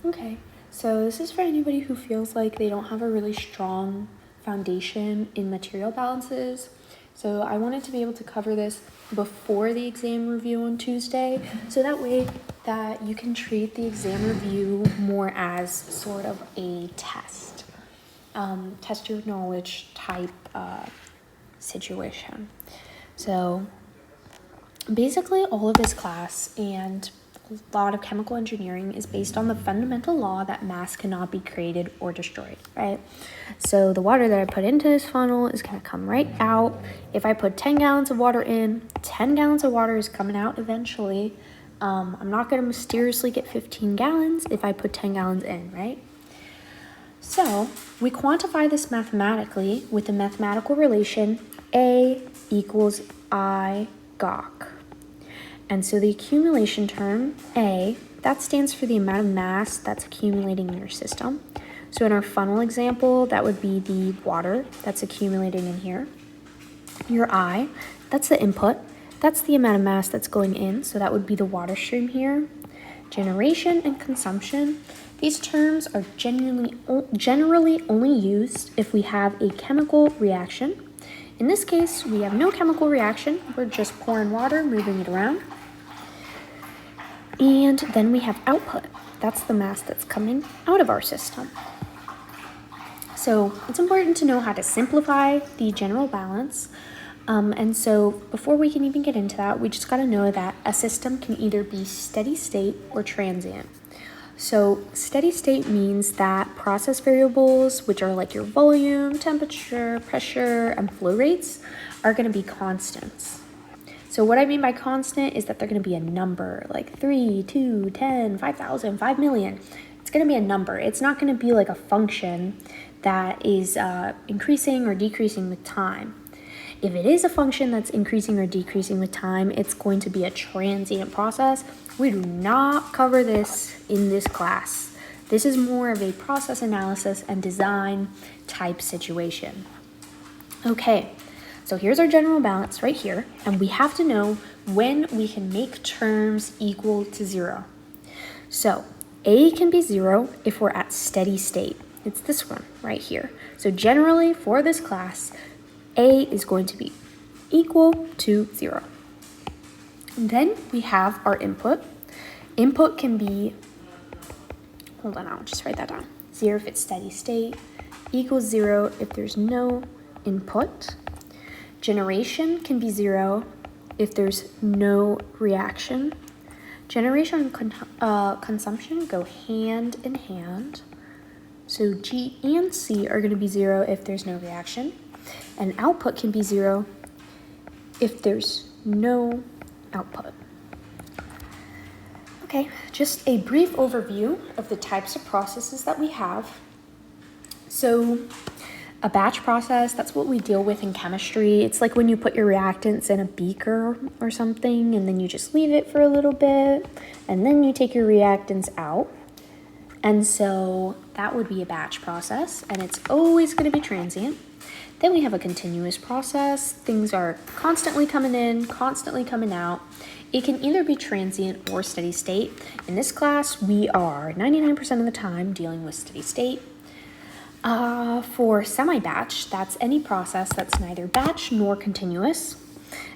Okay, so this is for anybody who feels like they don't have a really strong foundation in material balances. So I wanted to be able to cover this before the exam review on Tuesday, so that way that you can treat the exam review more as sort of a test, test your knowledge type situation. So basically all of this class and a lot of chemical engineering is based on the fundamental law that mass cannot be created or destroyed, right? So the water that I put into this funnel is going to come right out. If I put 10 gallons of water in, 10 gallons of water is coming out eventually. I'm not going to mysteriously get 15 gallons if I put 10 gallons in, right? So we quantify this mathematically with the mathematical relation A equals I GOC. And so the accumulation term, A, that stands for the amount of mass that's accumulating in your system. So in our funnel example, that would be the water that's accumulating in here. Your I, that's the input. That's the amount of mass that's going in. So that would be the water stream here. Generation and consumption. These terms are generally only used if we have a chemical reaction. In this case, we have no chemical reaction. We're just pouring water, moving it around. And then we have output. That's the mass that's coming out of our system. So it's important to know how to simplify the general balance. And so before we can even get into that, we just got to know that a system can either be steady state or transient. So steady state means that process variables, which are like your volume, temperature, pressure, and flow rates, are going to be constants. So what I mean by constant is that they're going to be a number, like 3, 2, 10, 5,000, 5 million. It's going to be a number. It's not going to be like a function that is increasing or decreasing with time. If it is a function that's increasing or decreasing with time, it's going to be a transient process. We do not cover this in this class. This is more of a process analysis and design type situation. Okay, so here's our general balance right here, and we have to know when we can make terms equal to 0. So A can be 0 if we're at steady state. It's this one right here. So generally for this class, A is going to be equal to 0. And then we have our input. Input can be, hold on, I'll just write that down. 0 if it's steady state, equals 0 if there's no input. Generation can be 0 if there's no reaction. Generation and consumption go hand in hand. So G and C are going to be 0 if there's no reaction. And output can be 0 if there's no output. Okay, just a brief overview of the types of processes that we have. So a batch process, that's what we deal with in chemistry. It's like when you put your reactants in a beaker or something, and then you just leave it for a little bit, and then you take your reactants out. And so that would be a batch process, and it's always going to be transient. Then we have a continuous process. Things are constantly coming in, constantly coming out. It can either be transient or steady state. In this class, we are 99% of the time dealing with steady state. For semi-batch, that's any process that's neither batch nor continuous.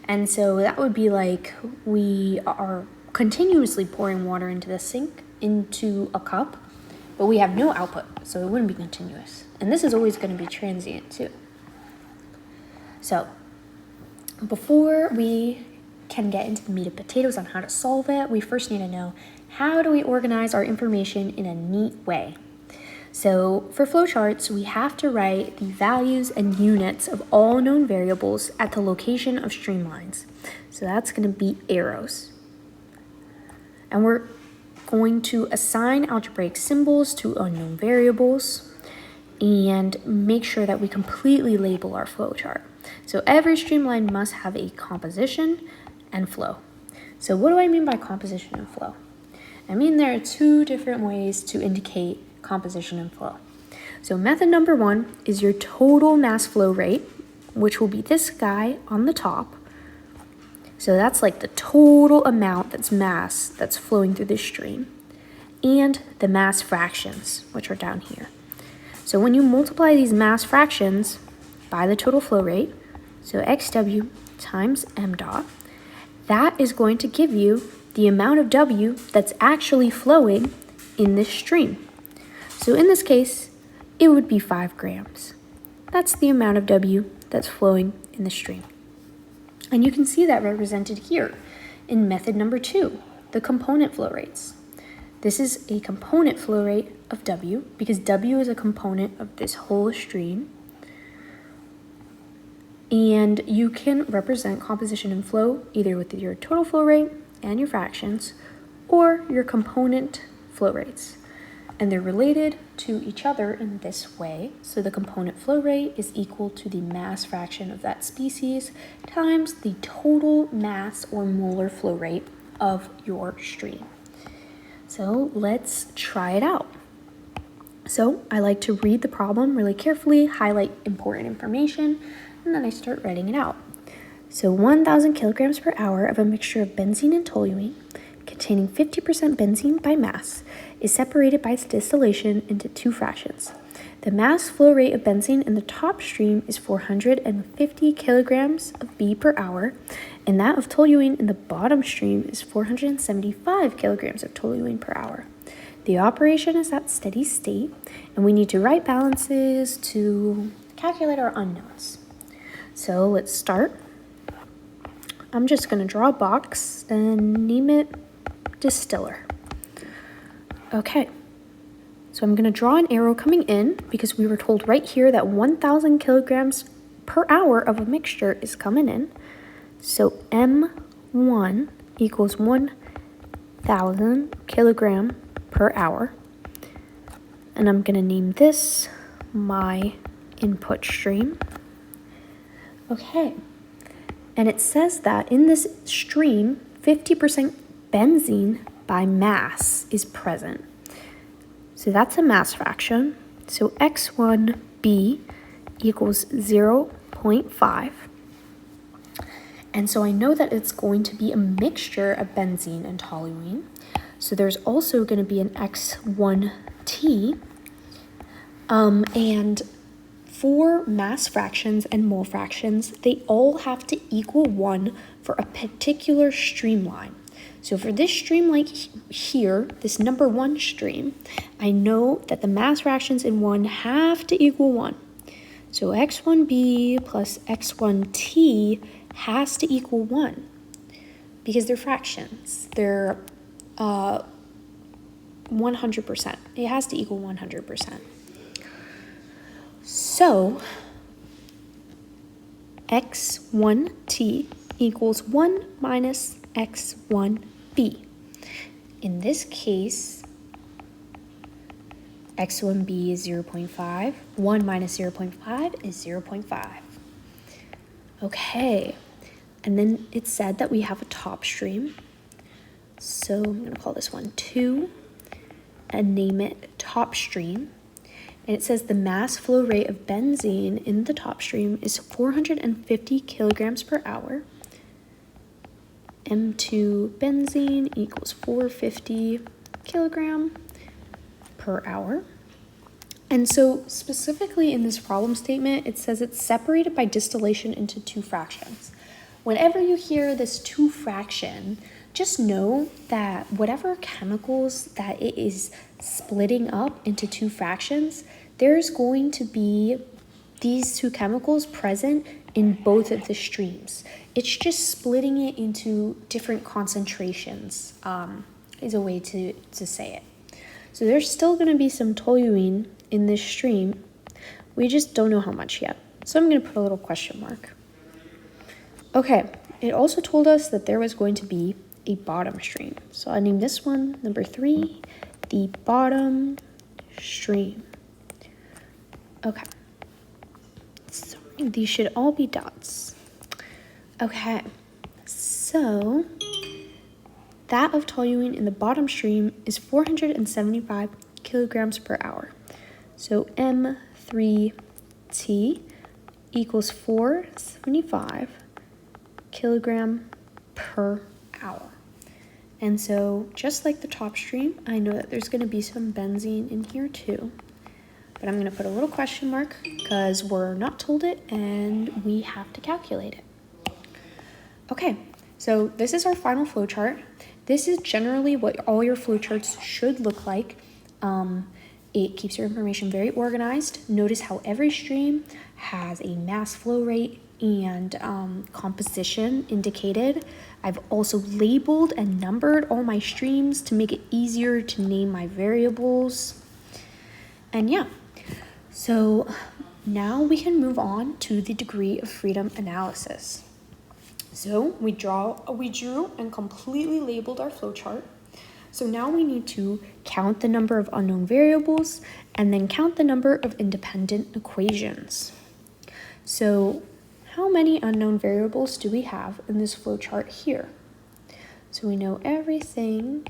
And so that would be like we are continuously pouring water into the sink, into a cup, but we have no output, so it wouldn't be continuous. And this is always going to be transient too. So before we can get into the meat and potatoes on how to solve it, we first need to know, how do we organize our information in a neat way? So for flowcharts, we have to write the values and units of all known variables at the location of streamlines. So that's going to be arrows. And we're going to assign algebraic symbols to unknown variables and make sure that we completely label our flowchart. So every streamline must have a composition and flow. So what do I mean by composition and flow? I mean there are two different ways to indicate composition and flow. So method number 1 is your total mass flow rate, which will be this guy on the top. So that's like the total amount that's mass that's flowing through the stream. and the mass fractions, which are down here. So when you multiply these mass fractions by the total flow rate, so XW times m dot, that is going to give you the amount of W that's actually flowing in this stream. So in this case, it would be 5 grams. That's the amount of W that's flowing in the stream. And you can see that represented here in method number 2, the component flow rates. This is a component flow rate of W because W is a component of this whole stream. And you can represent composition and flow either with your total flow rate and your fractions or your component flow rates. And they're related to each other in this way. So the component flow rate is equal to the mass fraction of that species times the total mass or molar flow rate of your stream. So let's try it out. So I like to read the problem really carefully, highlight important information, and then I start writing it out. So 1,000 kilograms per hour of a mixture of benzene and toluene containing 50% benzene by mass is separated by its distillation into 2 fractions. The mass flow rate of benzene in the top stream is 450 kilograms of B per hour, and that of toluene in the bottom stream is 475 kilograms of toluene per hour. The operation is at steady state, and we need to write balances to calculate our unknowns. So let's start. I'm just going to draw a box and name it distiller. Okay, so I'm going to draw an arrow coming in because we were told right here that 1,000 kilograms per hour of a mixture is coming in. So M1 equals 1,000 kilogram per hour. And I'm going to name this my input stream. Okay, and it says that in this stream, 50% benzene by mass is present. So that's a mass fraction. So X1B equals 0.5. And so I know that it's going to be a mixture of benzene and toluene. So there's also going to be an X1T. And for mass fractions and mole fractions, they all have to equal 1 for a particular streamline. So for this streamline here, this number 1 stream, I know that the mass fractions in 1 have to equal 1. So X1B plus X1T has to equal 1 because they're fractions. They're 100%. It has to equal 100%. So X1T equals 1 minus X1B. In this case, X1B is 0.5. 1 minus 0.5 is 0.5. Okay, and then it said that we have a top stream. So I'm going to call this one 2 and name it top stream. And it says the mass flow rate of benzene in the top stream is 450 kilograms per hour. M2 benzene equals 450 kilogram per hour. And so specifically in this problem statement, it says it's separated by distillation into 2 fractions. Whenever you hear this 2 fraction, just know that whatever chemicals that it is splitting up into 2 fractions, there's going to be these 2 chemicals present in both of the streams. It's just splitting it into different concentrations is a way to say it. So there's still going to be some toluene in this stream. We just don't know how much yet. So I'm going to put a little question mark. Okay, it also told us that there was going to be a bottom stream. So I named this one, number 3, the bottom stream. Okay. So these should all be dots. Okay. So that of toluene in the bottom stream is 475 kilograms per hour. So M3T equals 475 kilogram per hour. And so just like the top stream, I know that there's going to be some benzene in here too. But I'm going to put a little question mark because we're not told it and we have to calculate it. Okay, so this is our final flowchart. This is generally what all your flowcharts should look like. It keeps your information very organized. Notice how every stream has a mass flow rate and composition indicated. I've also labeled and numbered all my streams to make it easier to name my variables. And yeah, so now we can move on to the degree of freedom analysis. So we drew and completely labeled our flowchart. So now we need to count the number of unknown variables and then count the number of independent equations. So how many unknown variables do we have in this flowchart here? So we know everything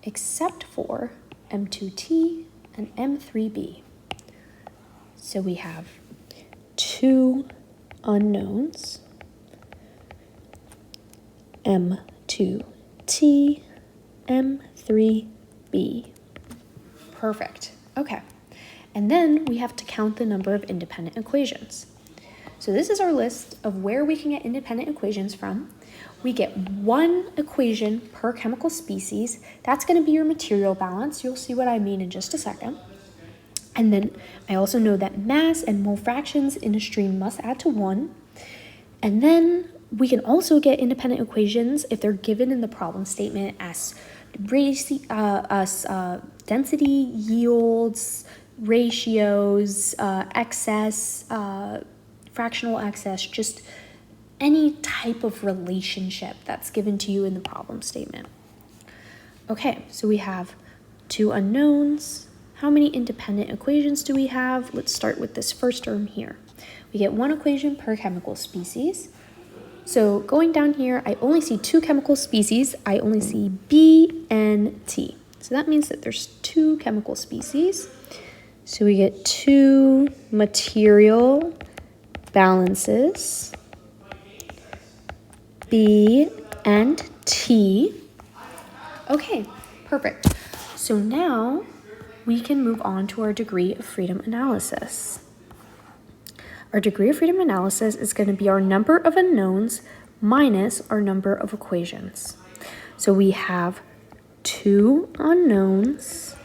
except for M2T and M3B. So we have 2 unknowns, M2T, M3B. Perfect. Okay. And then we have to count the number of independent equations. So this is our list of where we can get independent equations from. We get 1 equation per chemical species. That's going to be your material balance. You'll see what I mean in just a second. And then I also know that mass and mole fractions in a stream must add to 1. And then we can also get independent equations if they're given in the problem statement as density, yields, ratios, excess, fractional excess, just any type of relationship that's given to you in the problem statement. Okay, so we have 2 unknowns. How many independent equations do we have? Let's start with this first term here. We get 1 equation per chemical species. So going down here, I only see 2 chemical species. I only see B and T. So that means that there's 2 chemical species. So we get 2 material balances, B and T. Okay, perfect. So now we can move on to our degree of freedom analysis. Our degree of freedom analysis is going to be our number of unknowns minus our number of equations. So we have 2 unknowns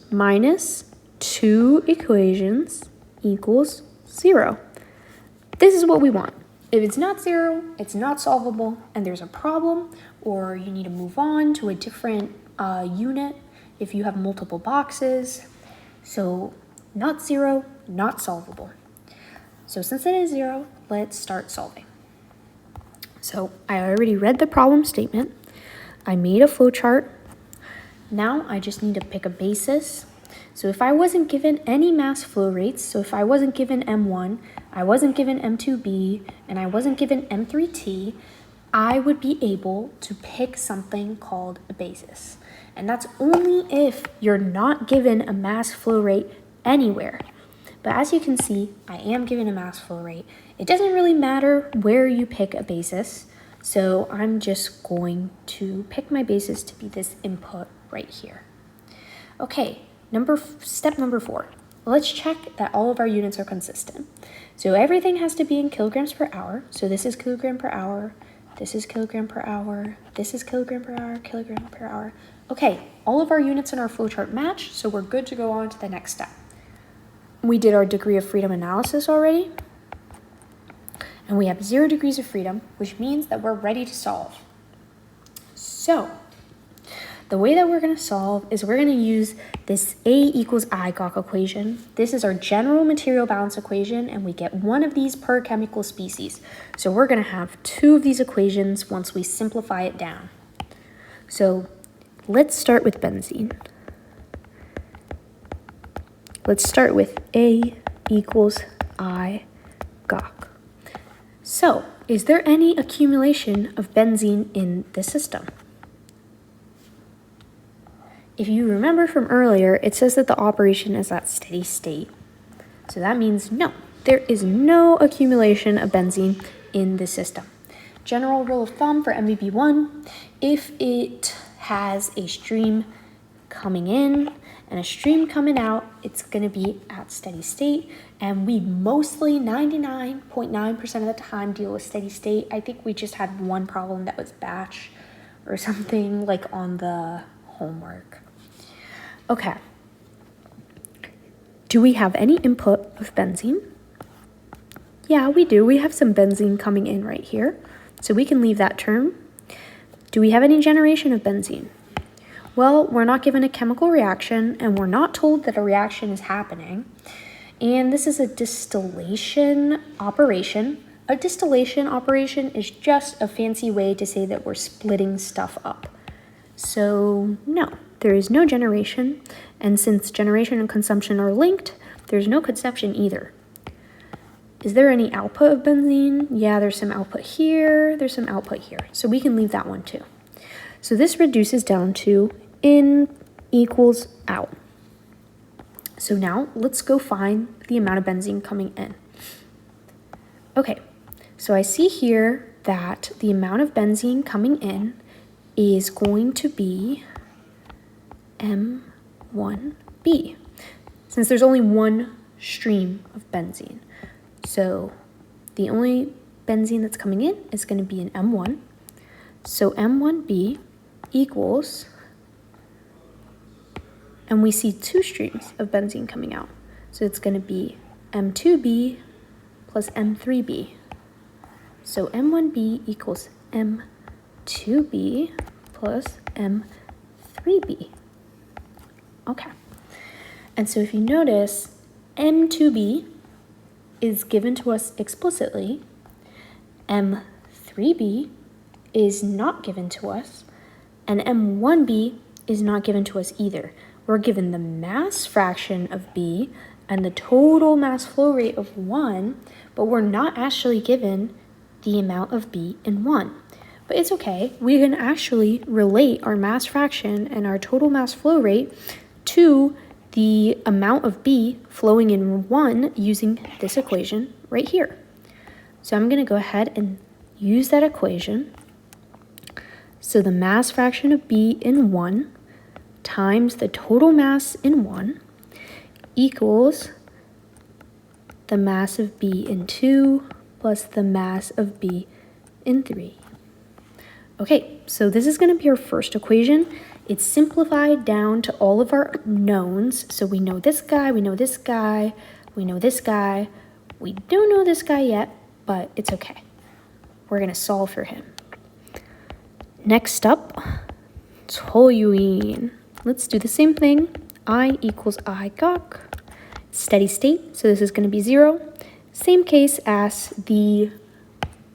minus 2 equations equals 0. This is what we want. If it's not 0, it's not solvable, and there's a problem, or you need to move on to a different unit if you have multiple boxes. So not 0, not solvable. So since it is 0, let's start solving. So I already read the problem statement. I made a flowchart. Now I just need to pick a basis. So if I wasn't given any mass flow rates, so if I wasn't given M1, I wasn't given M2B, and I wasn't given M3T, I would be able to pick something called a basis. And that's only if you're not given a mass flow rate anywhere. But as you can see, I am given a mass flow rate. It doesn't really matter where you pick a basis, so I'm just going to pick my basis to be this input right here. Okay, step number 4. Let's check that all of our units are consistent. So everything has to be in kilograms per hour. So this is kilogram per hour, this is kilogram per hour, this is kilogram per hour, kilogram per hour. Okay, all of our units in our flowchart match, so we're good to go on to the next step. We did our degree of freedom analysis already, and we have 0 degrees of freedom, which means that we're ready to solve. So the way that we're going to solve is we're going to use this A equals I Gauss equation. This is our general material balance equation, and we get 1 of these per chemical species. So we're going to have 2 of these equations once we simplify it down. So let's start with benzene. Let's start with A equals I Gauss. So, is there any accumulation of benzene in the system? If you remember from earlier, it says that the operation is at steady state. So that means no, there is no accumulation of benzene in the system. general rule of thumb for MEB 1, if it has a stream coming in and a stream coming out, it's going to be at steady state. And we mostly 99.9% of the time deal with steady state. I think we just had one problem that was batch or something like on the homework. Okay. Do we have any input of benzene? Yeah, we do. We have some benzene coming in right here. So we can leave that term. Do we have any generation of benzene? Well, we're not given a chemical reaction, and we're not told that a reaction is happening. And this is a distillation operation. A distillation operation is just a fancy way to say that we're splitting stuff up. So no, there is no generation. And since generation and consumption are linked, there's no consumption either. Is there any output of benzene? Yeah, there's some output here, there's some output here. So we can leave that one too. So this reduces down to in equals out. So now let's go find the amount of benzene coming in. Okay, so I see here that the amount of benzene coming in is going to be M1B, since there's only one stream of benzene. So the only benzene that's coming in is going to be an M1. So M1B equals, and we see two streams of benzene coming out. So it's going to be M2B plus M3B. So M1B equals M2B plus M3B. Okay. And so if you notice, M2B is given to us explicitly. M3B is not given to us. And M1B is not given to us either. We're given the mass fraction of B and the total mass flow rate of 1, but we're not actually given the amount of B in 1. But it's okay. We can actually relate our mass fraction and our total mass flow rate to the amount of B flowing in 1 using this equation right here. So I'm going to go ahead and use that equation. So the mass fraction of B in 1 times the total mass in 1 equals the mass of B in 2 plus the mass of B in 3. Okay, so this is going to be our first equation. It's simplified down to all of our knowns. So we know this guy, we know this guy, we know this guy. We don't know this guy yet, but it's okay. We're going to solve for him. Next up, toluene. Let's do the same thing. I equals I gok. Steady state, so this is going to be 0. Same case as the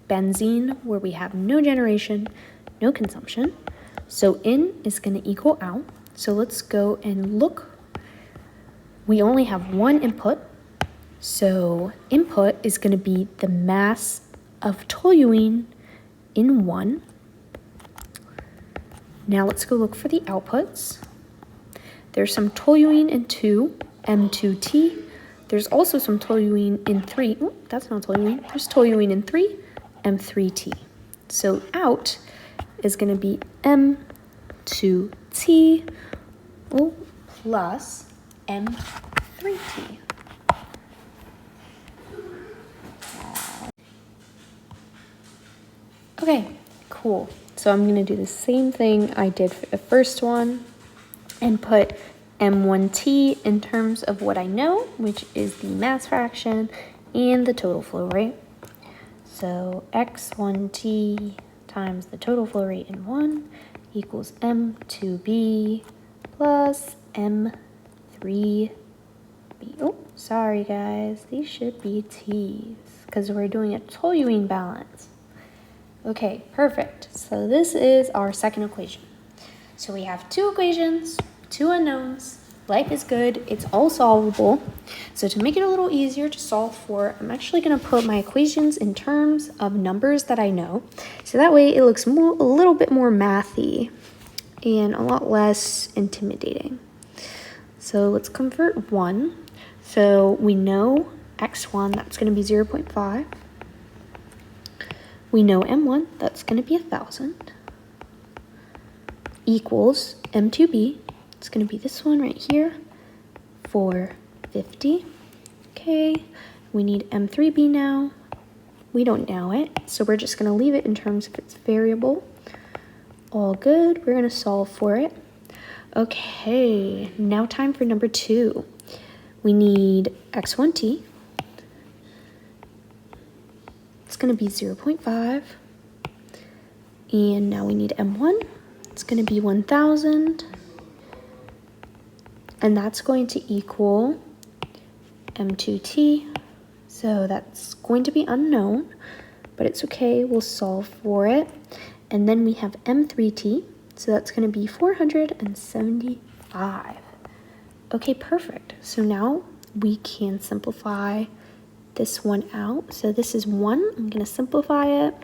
benzene, where we have no generation, no consumption. So in is going to equal out. So let's go and look. We only have one input. So input is going to be the mass of toluene in 1. Now let's go look for the outputs. There's some toluene in 2, M2T. There's also some toluene in 3. Oh, that's not toluene. There's toluene in 3, M3T. So out is going to be M2T plus M3T. Okay, cool. So I'm going to do the same thing I did for the first one and put M1T in terms of what I know, which is the mass fraction and the total flow rate. So X1T times the total flow rate in 1 equals M2B plus M3B. Oh, sorry guys, these should be T's because we're doing a toluene balance. Okay, perfect. So this is our second equation. So we have two equations, two unknowns. Life is good. It's all solvable. So to make it a little easier to solve for, I'm actually going to put my equations in terms of numbers that I know. So that way it looks a little bit more mathy and a lot less intimidating. So let's convert 1. So we know x1, that's going to be 0.5. We know M1, that's going to be 1,000, equals M2B, it's going to be this one right here, 450. Okay, we need M3B now. We don't know it, so we're just going to leave it in terms of its variable. All good, we're going to solve for it. Okay, now time for number 2. We need x1t. It's going to be 0.5. And now we need m1. It's going to be 1,000. And that's going to equal m2t. So that's going to be unknown, but it's okay, we'll solve for it. And then we have m3t, so that's going to be 475. Okay, perfect. So now we can simplify this one out. So this is 1, I'm going to simplify it.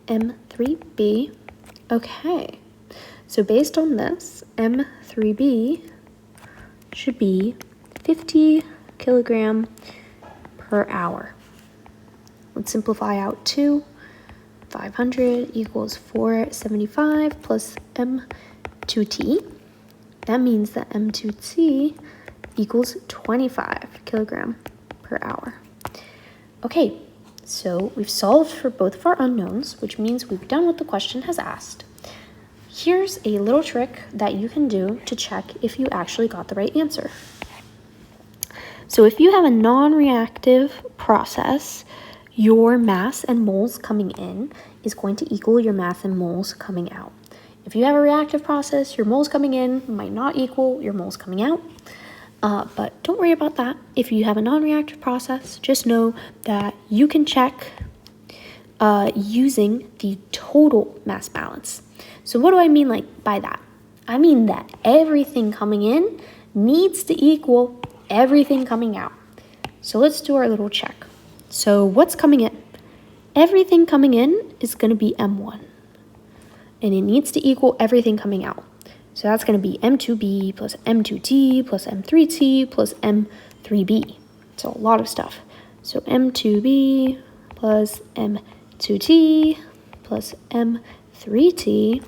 M3b. Okay, so based on this, M3b should be 50 kilogram per hour. Let's simplify out 2. 500 equals 475 plus M2t. That means that M2t equals 25 kilogram per hour. Okay, so we've solved for both of our unknowns, which means we've done what the question has asked. Here's a little trick that you can do to check if you actually got the right answer. So if you have a non-reactive process, your mass and moles coming in is going to equal your mass and moles coming out. If you have a reactive process, your moles coming in might not equal your moles coming out. But don't worry about that. If you have a non-reactive process, just know that you can check using the total mass balance. So what do I mean by that? I mean that everything coming in needs to equal everything coming out. So let's do our little check. So what's coming in? Everything coming in is going to be M1. And it needs to equal everything coming out. So that's going to be M2B plus M2T plus M3T plus M3B. So a lot of stuff. So M2B plus M2T plus M3T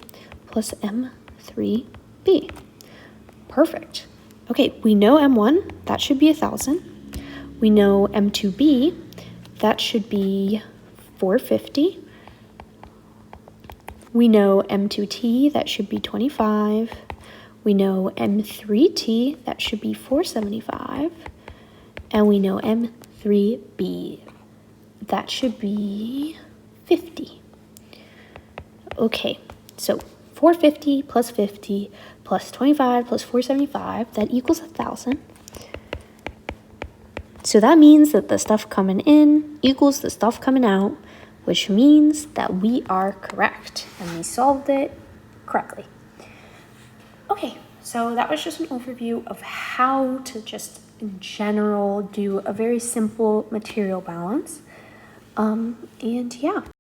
plus M3B. Perfect. Okay, we know M1, that should be 1,000. We know M2B, that should be 450. We know M2T, that should be 25. We know M3T, that should be 475. And we know M3B, that should be 50. Okay, so 450 plus 50 plus 25 plus 475, that equals 1,000. So that means that the stuff coming in equals the stuff coming out, which means that we are correct and we solved it correctly. Okay, so that was just an overview of how to just in general do a very simple material balance. And yeah.